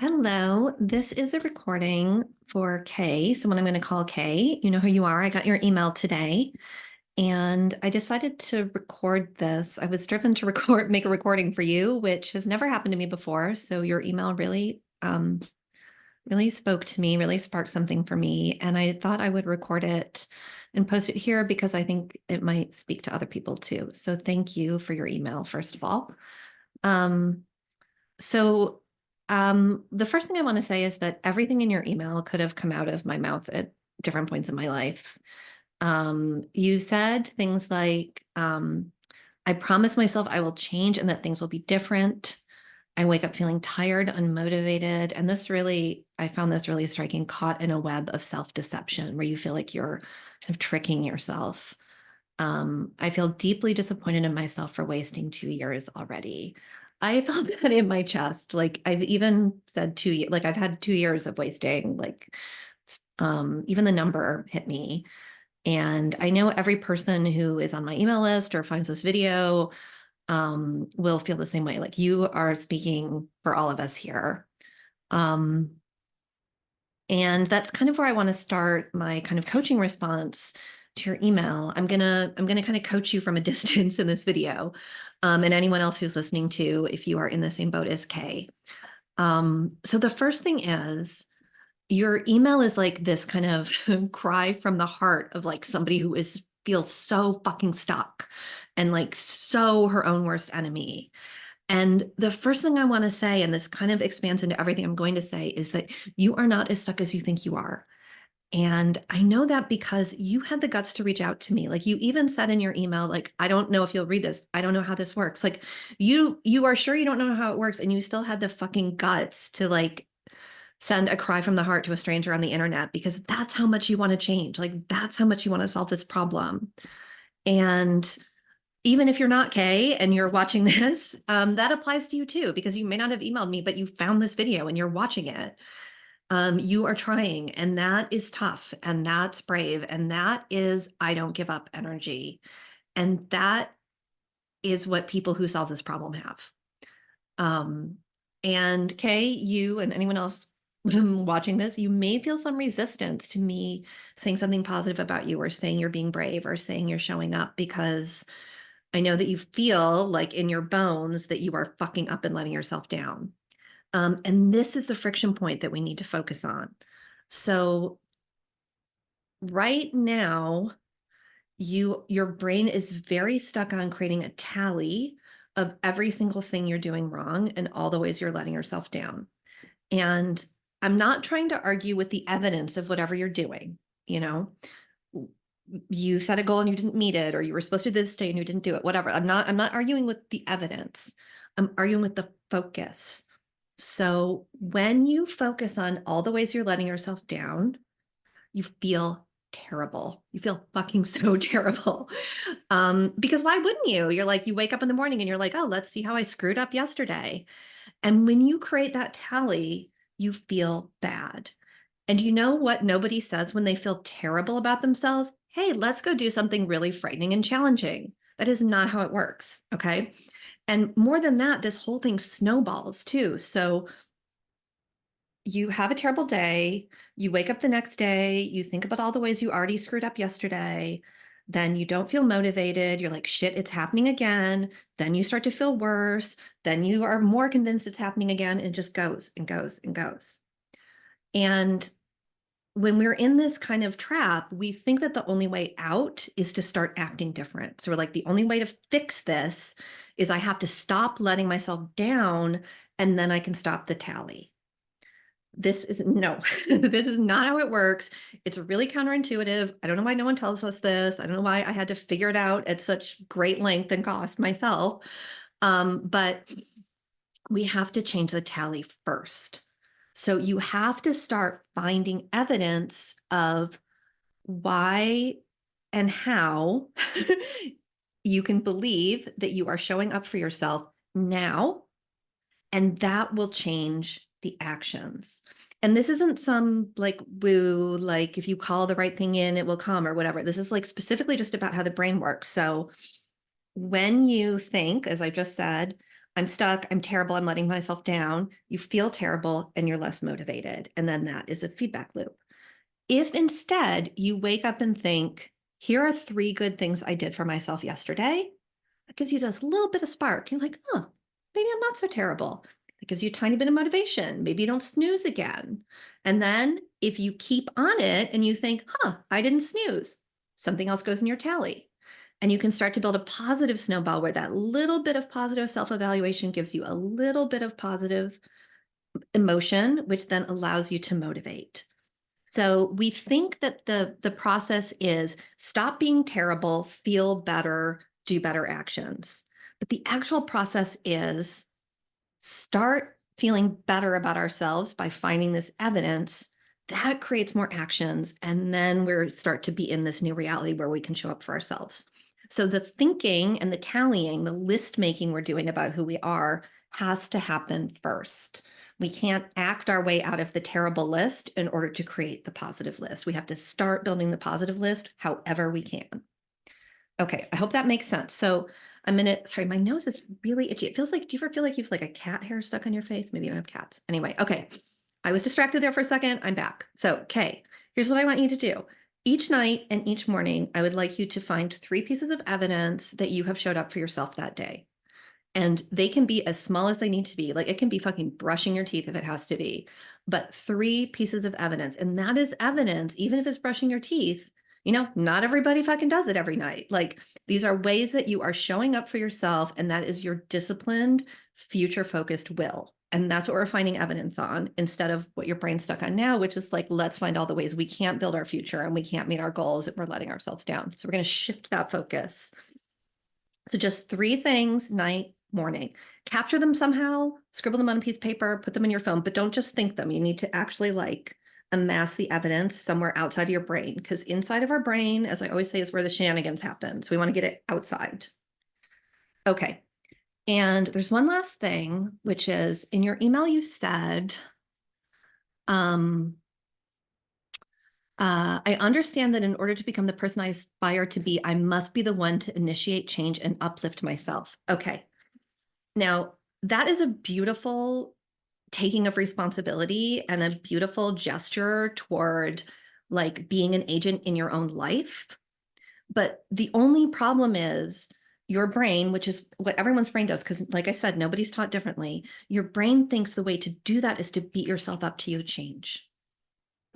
Hello, this is a recording for Kay, someone I'm going to call Kay. You know who you are. I got your email today and I decided to record this. I was driven to make a recording for you, which has never happened to me before. So your email really spoke to me, really sparked something for me. And I thought I would record it and post it here because I think it might speak to other people too. So thank you for your email, first of all. Um, so the first thing I want to say is that everything in your email could have come out of my mouth at different points in my life. You said things like, I promise myself I will change and that things will be different. I wake up feeling tired, unmotivated. And I found this really striking, caught in a web of self-deception where you feel like you're kind of tricking yourself. I feel deeply disappointed in myself for wasting 2 years already. I felt that in my chest. Like I've even said 2 years, like I've had 2 years of wasting, even the number hit me. And I know every person who is on my email list or finds this video will feel the same way. Like you are speaking for all of us here. Um, and that's kind of where I want to start my kind of coaching response to your email. I'm gonna kind of coach you from a distance in this video, and anyone else who's listening to, if you are in the same boat as Kay. So the first thing is your email is like this kind of cry from the heart of like somebody who feels so fucking stuck and like so her own worst enemy. And the first thing I want to say, and this kind of expands into everything I'm going to say, is that you are not as stuck as you think you are. And I know that because you had the guts to reach out to me. Like you even said in your email, like, I don't know if you'll read this. I don't know how this works. Like you are sure you don't know how it works. And you still had the fucking guts to like send a cry from the heart to a stranger on the internet because that's how much you want to change. Like that's how much you want to solve this problem. And even if you're not Kay and you're watching this, that applies to you too, because you may not have emailed me, but you found this video and you're watching it. You are trying, and that is tough, and that's brave, and that is I don't give up energy. And that is what people who solve this problem have. Um, and Kay, you and anyone else watching this, you may feel some resistance to me saying something positive about you or saying you're being brave or saying you're showing up because I know that you feel like in your bones that you are fucking up and letting yourself down. And this is the friction point that we need to focus on. So right now, your brain is very stuck on creating a tally of every single thing you're doing wrong and all the ways you're letting yourself down. And I'm not trying to argue with the evidence of whatever you're doing, you know. You set a goal and you didn't meet it, or you were supposed to do this day and you didn't do it, whatever. I'm not arguing with the evidence. I'm arguing with the focus. So when you focus on all the ways you're letting yourself down, you feel terrible. You feel fucking so terrible. Because why wouldn't you? You're like, you wake up in the morning and you're like, oh, let's see how I screwed up yesterday. And when you create that tally, you feel bad. And you know what nobody says when they feel terrible about themselves? Hey, let's go do something really frightening and challenging. That is not how it works. Okay. And more than that, this whole thing snowballs too. So you have a terrible day, you wake up the next day, you think about all the ways you already screwed up yesterday, then you don't feel motivated, you're like, shit, it's happening again. Then you start to feel worse, then you are more convinced it's happening again, and it just goes and goes and goes. And when we're in this kind of trap, we think that the only way out is to start acting different. So we're like, the only way to fix this is I have to stop letting myself down, and then I can stop the tally. This is no, this is not how it works. It's really counterintuitive. I don't know why no one tells us this. I don't know why I had to figure it out at such great length and cost myself. But we have to change the tally first. So you have to start finding evidence of why and how you can believe that you are showing up for yourself now, and that will change the actions. And this isn't some like woo, like if you call the right thing in, it will come or whatever. This is like specifically just about how the brain works. So when you think, as I just said, I'm stuck, I'm terrible, I'm letting myself down. You feel terrible and you're less motivated. And then that is a feedback loop. If instead you wake up and think, here are 3 good things I did for myself yesterday, that gives you this little bit of spark. You're like, oh, maybe I'm not so terrible. It gives you a tiny bit of motivation. Maybe you don't snooze again. And then if you keep on it and you think, I didn't snooze, something else goes in your tally. And you can start to build a positive snowball where that little bit of positive self-evaluation gives you a little bit of positive emotion, which then allows you to motivate. So we think that the process is stop being terrible, feel better, do better actions. But the actual process is start feeling better about ourselves by finding this evidence that creates more actions. And then we start to be in this new reality where we can show up for ourselves. So the thinking and the tallying, the list making we're doing about who we are has to happen first. We can't act our way out of the terrible list in order to create the positive list. We have to start building the positive list however we can. Okay, I hope that makes sense. So sorry, my nose is really itchy. It feels like, do you ever feel like you've like a cat hair stuck on your face? Maybe you don't have cats. Anyway, okay. I was distracted there for a second. I'm back. So, okay, here's what I want you to do. Each night and each morning, I would like you to find 3 pieces of evidence that you have showed up for yourself that day. And they can be as small as they need to be. Like it can be fucking brushing your teeth if it has to be, but 3 pieces of evidence. And that is evidence, even if it's brushing your teeth, not everybody fucking does it every night. Like these are ways that you are showing up for yourself. And that is your disciplined, future focused will. And that's what we're finding evidence on instead of what your brain's stuck on now, which is like, let's find all the ways we can't build our future and we can't meet our goals and we're letting ourselves down. So we're going to shift that focus. So just 3 things, night, morning. Capture them somehow, scribble them on a piece of paper, put them in your phone, but don't just think them. You need to actually like amass the evidence somewhere outside of your brain, because inside of our brain, as I always say, is where the shenanigans happen. So we want to get it outside. Okay. And there's one last thing, which is in your email, you said, I understand that in order to become the person I aspire to be, I must be the one to initiate change and uplift myself. Okay. Now, that is a beautiful taking of responsibility and a beautiful gesture toward like being an agent in your own life. But the only problem is your brain, which is what everyone's brain does, because like I said, nobody's taught differently. Your brain thinks the way to do that is to beat yourself up till you change.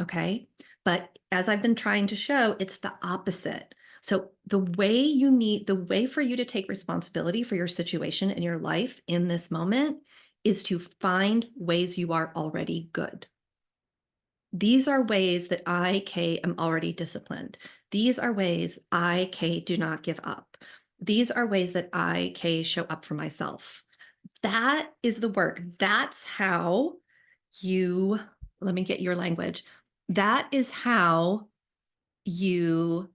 Okay. But as I've been trying to show, it's the opposite. So the way for you to take responsibility for your situation in your life in this moment is to find ways you are already good. These are ways that I, Kay, am already disciplined. These are ways I, Kay, do not give up. These are ways that I, Kay, show up for myself. That is the work. That's how let me get your language. That is how you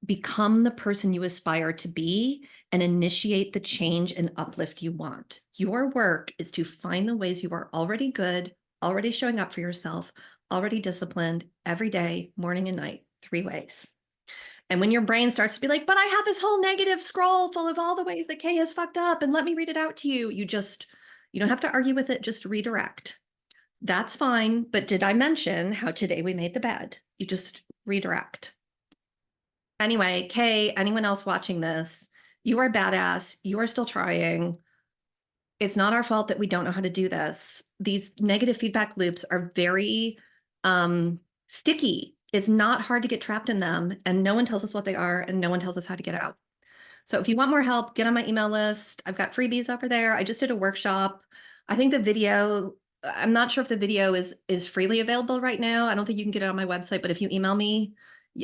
become the person you aspire to be and initiate the change and uplift you want. Your work is to find the ways you are already good, already showing up for yourself, already disciplined every day, morning and night, 3 ways. And when your brain starts to be like, but I have this whole negative scroll full of all the ways that Kay has fucked up and let me read it out to you, you don't have to argue with it, just redirect. That's fine. But did I mention how today we made the bed? You just redirect. Anyway, Kay, anyone else watching this, you are badass. You are still trying. It's not our fault that we don't know how to do this. These negative feedback loops are very sticky. It's not hard to get trapped in them, and no one tells us what they are, and no one tells us how to get out. So if you want more help, get on my email list. I've got freebies over there. I just did a workshop. I think the video, I'm not sure if the video is freely available right now. I don't think you can get it on my website, but if you email me,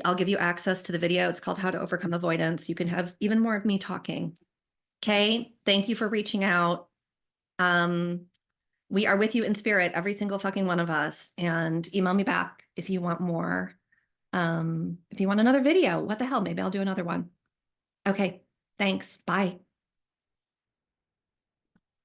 I'll give you access to the video. It's called How to Overcome Avoidance. You can have even more of me talking. Okay, thank you for reaching out. We are with you in spirit, every single fucking one of us. And email me back if you want more. If you want another video, what the hell? Maybe I'll do another one. Okay, thanks. Bye.